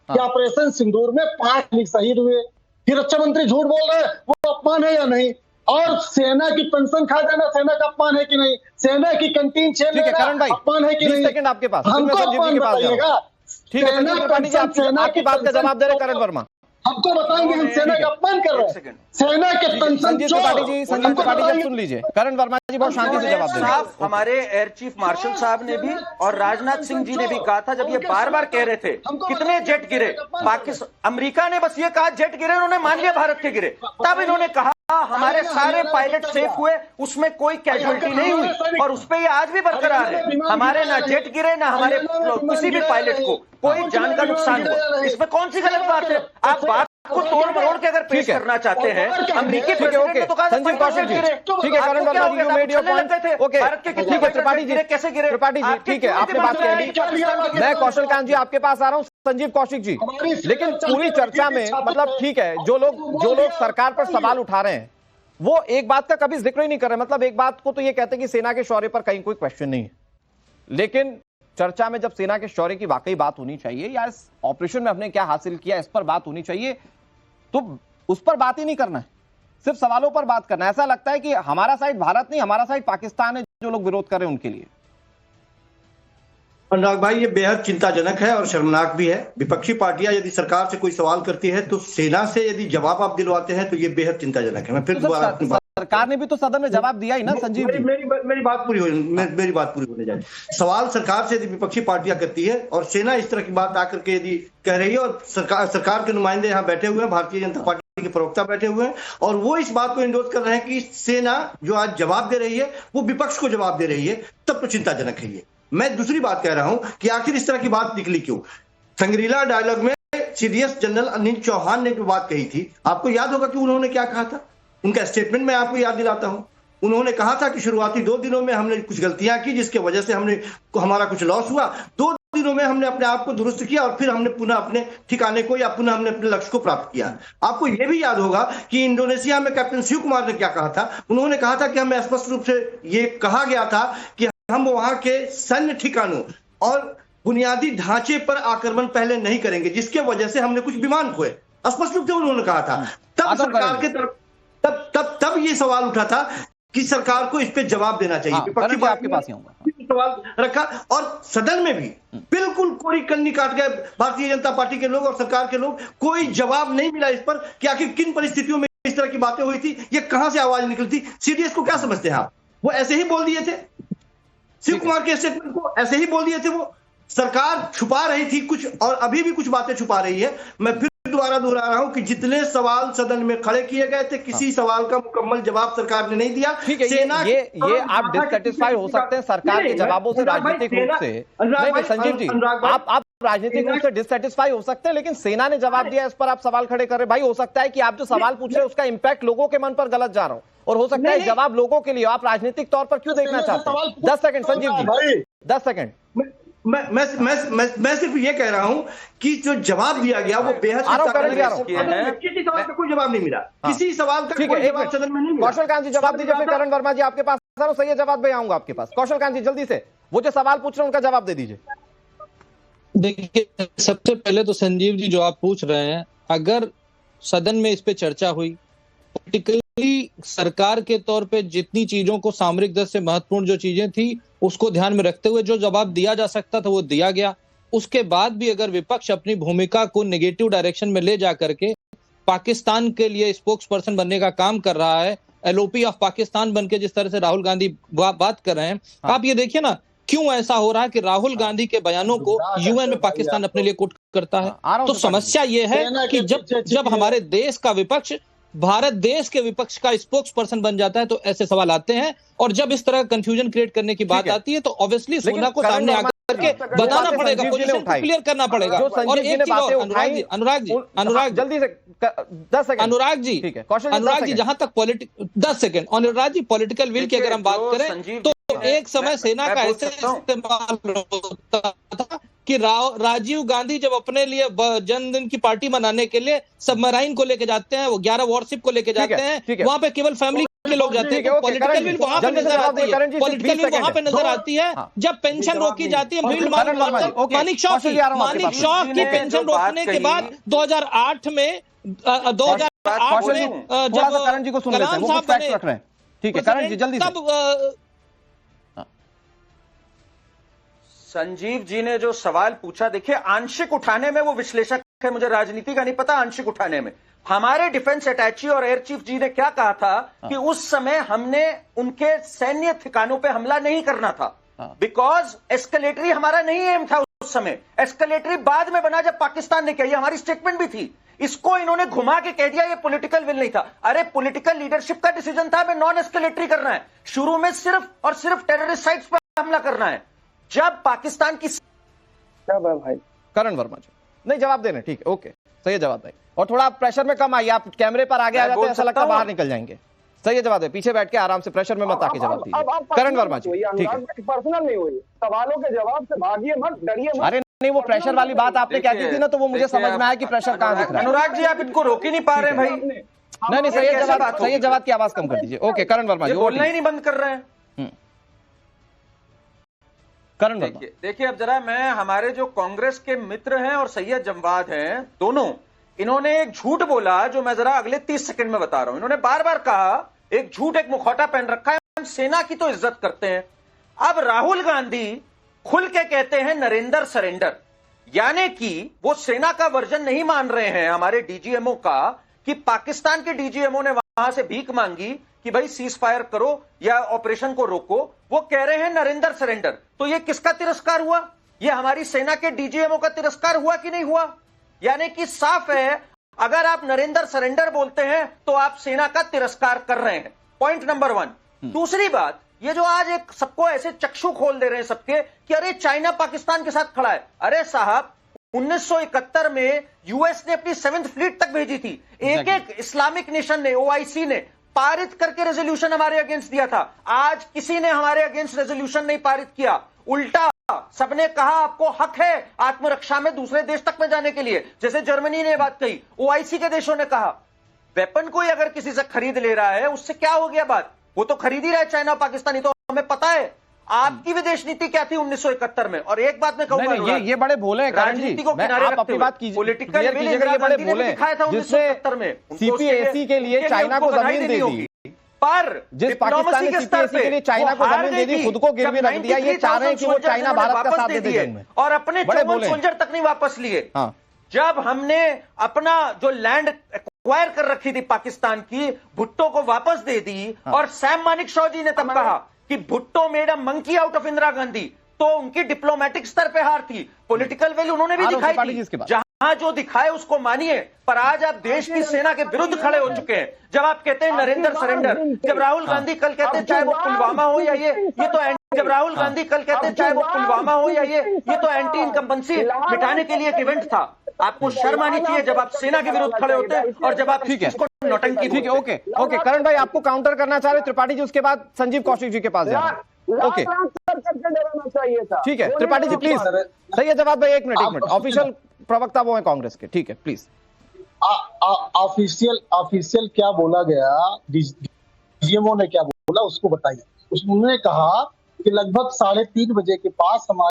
कि ऑपरेशन सिंदूर में 5 सैनिक शहीद हुए। फिर रक्षा मंत्री झूठ बोल रहे हैं, वो अपमान है या नहीं? और सेना की पेंशन खा जाना सेना का अपमान है कि नहीं? सेना की कैंटीन छीन लेना अपमान है कि नहीं? सेकंड आपके पास, हमको अपमान बताइएगा। ठीक है संजीव त्रिपाठी जी, आपकी बात का जवाब दे रहे करण वर्मा। हमको बताएंगे हम सेना का अपमान कर रहे हैं? सेना के पेंशन संजीव त्रिपाठी जी सुन लीजिए, करण वर्मा जी बहुत शांति से जवाब दे रहे हैं। हमारे एयर चीफ मार्शल साहब ने भी और राजनाथ सिंह जी ने भी कहा था, जब ये बार बार कह रहे थे कितने जेट गिरे, पाकिस्तान अमेरिका ने बस ये कहा जेट गिरे, उन्होंने मान लिया भारत के गिरे, तब इन्होंने कहा हमारे सारे पायलट सेफ हुए, उसमें कोई कैजुअलिटी नहीं हुई, और उस पर ये आज भी बरकरार है, हमारे ना जेट गिरे ना हमारे किसी भी पायलट को कोई जान का नुकसान हुआ। इसमें कौन सी गलत बात है? आप बात को तोड़ मरोड़ के अगर पेश करना चाहते हैं, अमेरिकी प्रेसिडेंट ने तो कहा संजीव कौशिक जी, ठीक है Karan Verma ji, you made your point, okay ठीक है त्रिपाठी जी, कैसे गिरे त्रिपाठी जी, ठीक है आपने बात कह ली। मैं कौशल कांत जी आपके पास आ रहा हूं, संजीव कौशिक जी, लेकिन पूरी चर्चा में मतलब ठीक है जो लोग सरकार पर सवाल उठा रहे हैं वो एक बात का कभी जिक्र ही नहीं कर रहे। मतलब एक बात को तो ये कहते हैं कि सेना के शौर्य पर कहीं कोई क्वेश्चन नहीं है, लेकिन चर्चा में जब सेना के शौर्य की वाकई बात होनी चाहिए या इस ऑपरेशन में हमने क्या हासिल किया इस पर बात होनी चाहिए, तो उस पर बात ही नहीं करना है, सिर्फ सवालों पर बात करना है। ऐसा लगता है कि हमारा साइड भारत नहीं, हमारा साइड पाकिस्तान है, जो लोग विरोध कर रहे हैं उनके लिए। अनुराग भाई, ये बेहद चिंताजनक है और शर्मनाक भी है। विपक्षी पार्टियां यदि सरकार से कोई सवाल करती है तो सेना से यदि जवाब आप दिलवाते हैं तो ये बेहद चिंताजनक है। मैं फिर दोबारा सरकार ने भी तो सदन में जवाब दिया ही ना संजीव जी। मेरी बात पूरी होने जाए। सवाल सरकार से यदि विपक्षी पार्टियां करती है और सेना इस तरह की बात आकर के यदि कह रही है, और सरकार के नुमाइंदे यहाँ बैठे हुए हैं, भारतीय जनता पार्टी के प्रवक्ता बैठे हुए हैं, और वो इस बात को इंडोर्स कर रहे हैं कि सेना जो आज जवाब दे रही है वो विपक्ष को जवाब दे रही है, तब तो चिंताजनक है ये। मैं दूसरी बात कह रहा हूं कि आखिर इस तरह की बात निकली क्यों? संग्रीला डायलॉग में सीडीएस जनरल अनिल चौहान ने जो बात कही थी, आपको याद होगा कि उन्होंने क्या कहा था? उनका स्टेटमेंट मैं आपको याद दिलाता हूं। उन्होंने कहा था कि शुरुआती 2 दिनों में हमने कुछ गलतियां की जिसकी वजह से हमारा कुछ लॉस हुआ, 2 दिनों में हमने अपने आप को दुरुस्त किया और फिर हमने पुनः अपने ठिकाने को या पुनः हमने अपने लक्ष्य को प्राप्त किया। आपको यह भी याद होगा कि इंडोनेशिया में कैप्टन शिव कुमार ने क्या कहा था? उन्होंने कहा था कि हमें स्पष्ट रूप से ये कहा गया था कि हम वहां के सैन्य ठिकानों और बुनियादी ढांचे पर आक्रमण पहले नहीं करेंगे, जिसके वजह से हमने कुछ विमान खोए। स्पष्ट रूप से उन्होंने कहा था। तब सरकार के तरफ तब ये सवाल उठा था कि सरकार को इस पे जवाब देना चाहिए। विपक्षी आपके पास ही आऊंगा, सवाल रखा और सदन में भी बिल्कुल कोरी कन्नी काट गए भारतीय जनता पार्टी के लोग और सरकार के लोग। कोई जवाब नहीं मिला इस पर कि आखिर किन परिस्थितियों में इस तरह की बातें हुई थी, ये कहां से आवाज निकली थी। सीडीएस को क्या समझते हैं आप? वो ऐसे ही बोल दिए थे, शिव कुमार के स्टेटमेंट को ऐसे ही बोल दिए थे। वो सरकार छुपा रही थी कुछ और अभी भी कुछ बातें छुपा रही है। मैं फिर दोबारा दोहरा रहा हूं कि जितने सवाल सदन में खड़े किए गए थे, किसी सवाल का मुकम्मल जवाब सरकार ने नहीं दिया। ठीक है, ये आप डिससेटिस्फाई हो सकते हैं सरकार के जवाबों से राजनीतिक रूप से। नहीं संजीव जी, आप राजनीतिक रूप से डिससेटिस्फाई हो सकते हैं, लेकिन सेना ने जवाब दिया, इस पर आप सवाल खड़े कर रहे। भाई हो सकता है कि आप जो सवाल पूछ रहे हैं उसका इंपैक्ट लोगों के मन पर गलत जा रहा हो, और हो सकता है जवाब लोगों के लिए आप राजनीतिक तौर पर क्यों देखना चाहते हैं। 10 सेकंड संजीव जी, 10 सेकंड। मैं सिर्फ ये कह रहा हूं कि जो जवाब दिया गया वो बेहद किसी सवाल का कोई जवाब नहीं मिला। किसी सवाल का कोई जवाब सदन में नहीं मिला। कौशल कांत जी जवाब दीजिए, फिर करण वर्मा जी आपके पास सही जवाब भी आऊंगा आपके पास। कौशल कांत जी जल्दी से वो जो सवाल पूछ रहे हैं उनका जवाब दे दीजिए। देखिए, सबसे पहले तो संजीव जी जो आप पूछ रहे हैं, अगर सदन में इस पे चर्चा हुई, पॉलिटिकली सरकार के तौर पे जितनी चीजों को सामरिक दृष्टि से महत्वपूर्ण जो चीजें थी उसको ध्यान में रखते हुए जो जवाब दिया जा सकता था वो दिया गया। उसके बाद भी अगर विपक्ष अपनी भूमिका को नेगेटिव डायरेक्शन में ले जा करके पाकिस्तान के लिए स्पोक्स पर्सन बनने का काम कर रहा है, एलओपी ऑफ पाकिस्तान बनके जिस तरह से राहुल गांधी बात कर रहे हैं, आप ये देखिए ना क्यों ऐसा हो रहा है कि राहुल गांधी के बयानों को यूएन में पाकिस्तान अपने लिए कोट करता है। तो समस्या ये है कि जब हमारे देश का विपक्ष भारत देश के विपक्ष का स्पोक्स पर्सन बन जाता है तो ऐसे सवाल आते हैं, और जब इस तरह कंफ्यूजन क्रिएट करने की बात आती है तो ऑब्वियसली सोना को सामने आकर के बताना पड़ेगा, पोजीशन को क्लियर करना पड़ेगा। और एक चीज अनुराग जल्दी से 10 सेकंड अनुराग जी जहां तक 10 second Anurag ji political will की अगर हम बात करें तो एक समय सेना का ऐसे इस्तेमाल होता था कि राजीव गांधी जब अपने लिए जन्मदिन की पार्टी मनाने के लिए सबमराइन को लेके जाते हैं, वो 11 वॉरशिप को लेके जाते हैं, वहां पे केवल फैमिली के लोग जाते हैं, पॉलिटिकल विल वहां पे नजर आती है, पॉलिटिकल विल वहां पे नजर आती है जब पेंशन रोकी जाती है। मानिक शॉ की पेंशन रोकने के बाद 2008 में जब करण जी को सुन लेते हैं, वो कुछ फैक्ट रख रहे हैं। ठीक है करण जी जल्दी से। संजीव जी ने जो सवाल पूछा, देखिए आंशिक उठाने में वो विश्लेषक है, मुझे राजनीति का नहीं पता, आंशिक उठाने में हमारे डिफेंस अटैची और एयर चीफ जी ने क्या कहा था कि उस समय हमने उनके सैन्य ठिकानों पे हमला नहीं करना था, बिकॉज एस्केलेटरी हमारा नहीं एम था उस समय। एस्केलेटरी बाद में बना जब पाकिस्तान ने किया, ये हमारी स्टेटमेंट भी थी। इसको इन्होंने घुमा के कह दिया ये पॉलिटिकल विल नहीं था। अरे पॉलिटिकल लीडरशिप का डिसीजन था हमें नॉन एस्केलेटरी करना है, शुरू में सिर्फ और सिर्फ टेररिस्ट साइट्स पर हमला करना है। जब पाकिस्तान की भाई करण वर्मा जी नहीं जवाब दे रहे, ठीक है ओके सही है जवाब भाई। और थोड़ा प्रेशर में कम आइए, आप कैमरे पर आगे आ जाते हैं, ऐसा लगता है बाहर निकल जाएंगे। सही है जवाब दे, पीछे बैठ के आराम से प्रेशर में मत आके जवाब दीजिए। करण वर्मा जी ठीक है, पर्सनल नहीं हुई, सवालों के जवाब से भागिए मत, डरिए मत। अरे नहीं वो प्रेशर वाली बात आपने क्या की थी ना, तो वो मुझे समझ में आया कि प्रेशर कहां दिख रहा है। अनुराग जी आप इनको रोक ही नहीं पा रहे भाई। नहीं सही है जवाब, सही है जवाब की आवाज कम कर दीजिए। ओके करण वर्मा जी बोलना ही नहीं बंद कर रहे हैं। करण देखिए अब जरा मैं, हमारे जो कांग्रेस के मित्र हैं और सैयद जमवाद हैं दोनों, इन्होंने एक झूठ बोला जो मैं जरा अगले 30 सेकंड में बता रहा हूं। इन्होंने बार बार कहा, एक झूठ एक मुखौटा पहन रखा है, हम सेना की तो इज्जत करते हैं। अब राहुल गांधी खुल के कहते हैं नरेंद्र सरेंडर, यानी कि वो सेना का वर्जन नहीं मान रहे हैं हमारे डीजीएमओ का, कि पाकिस्तान के डीजीएमओ ने वहां से भीख मांगी कि भाई सीज फायर करो या ऑपरेशन को रोको, वो कह रहे हैं नरेंद्र सरेंडर। तो ये किसका तिरस्कार हुआ? ये हमारी सेना के डीजीएमओ का तिरस्कार हुआ कि नहीं हुआ? यानी कि साफ है, अगर आप नरेंद्र सरेंडर बोलते हैं तो आप सेना का तिरस्कार कर रहे हैं। Point number 1। दूसरी बात, ये जो आज एक सबको ऐसे चक्षु खोल दे रहे हैं सबके कि अरे चाइना पाकिस्तान के साथ खड़ा है। अरे साहब 1971 में यूएस ने अपनी 7th फ्लीट तक भेजी थी। एक इस्लामिक नेशन ने, ओआईसी ने पारित करके रेजोल्यूशन हमारे अगेंस्ट दिया था। आज किसी ने हमारे अगेंस्ट रेजोल्यूशन नहीं पारित किया, उल्टा सबने कहा आपको हक है आत्मरक्षा में दूसरे देश तक में जाने के लिए, जैसे जर्मनी ने बात कही, ओआईसी के देशों ने कहा। वेपन कोई अगर किसी से खरीद ले रहा है उससे क्या हो गया बात, वो तो खरीद ही रहा है चाइना पाकिस्तानी, तो हमें पता है आपकी विदेश नीति क्या थी 1971 में। और एक बात मैं कहूंगा, ये बड़े भोले हैं करण जी, आप अपनी बात कीजिए, पॉलिटिकल विल ये बड़े भोले दिखाया था 1971 में, सीपीएसी के लिए चाइना को जमीन दे दी, पर जिस पाकिस्तान ने सीपीएसी के लिए चाइना को जमीन दे दी, खुद को गिरवी रख दिया। ये चाह रहे हैं कि वो चाइना भारत का साथ दे दे और अपने 54 सोल्जर तक नहीं वापस लिए। जब हमने अपना जो लैंड एक्वायर कर रखी थी पाकिस्तान की, भुट्टो को वापस दे दी, और सैम मानिक शॉ जी ने तब कहा कि Bhutto made a monkey out of Indira Gandhi, तो उनकी डिप्लोमेटिक स्तर पे हार थी। पॉलिटिकल वैल्यू उन्होंने भी दिखाई थी, जहां जो दिखाए उसको मानिए। पर आज आप देश की सेना के विरुद्ध खड़े हो चुके हैं। जब आप कहते हैं नरेंद्र सरेंडर, जब राहुल गांधी कल कहते हैं चाहे वो पुलवामा हो या ये तो जब राहुल गांधी कल कहते हैं चाहे वो पुलवामा हो या ये तो एंटी इनकम्बेंसी मिटाने के लिए एक इवेंट था। आपको शर्म आनी चाहिए जब आप सेना के विरुद्ध खड़े होते हैं और जब आप इसको नौटंकी। ठीक है ओके करण भाई आपको काउंटर करना चाह रहे त्रिपाठी जी, उसके बाद संजीव कौशिक जी के पास जाए। ओके ठीक है त्रिपाठी जी प्लीज। सही है जवाब भाई, एक मिनट ऑफिशियल प्रवक्ता वो है कांग्रेस के, ठीक है प्लीज। ऑफिशियल क्या बोला गया, डीजीएमओ ने क्या बोला उसको बताइए। उसने कहा कि लगभग 3:30 बजे के पास हमारे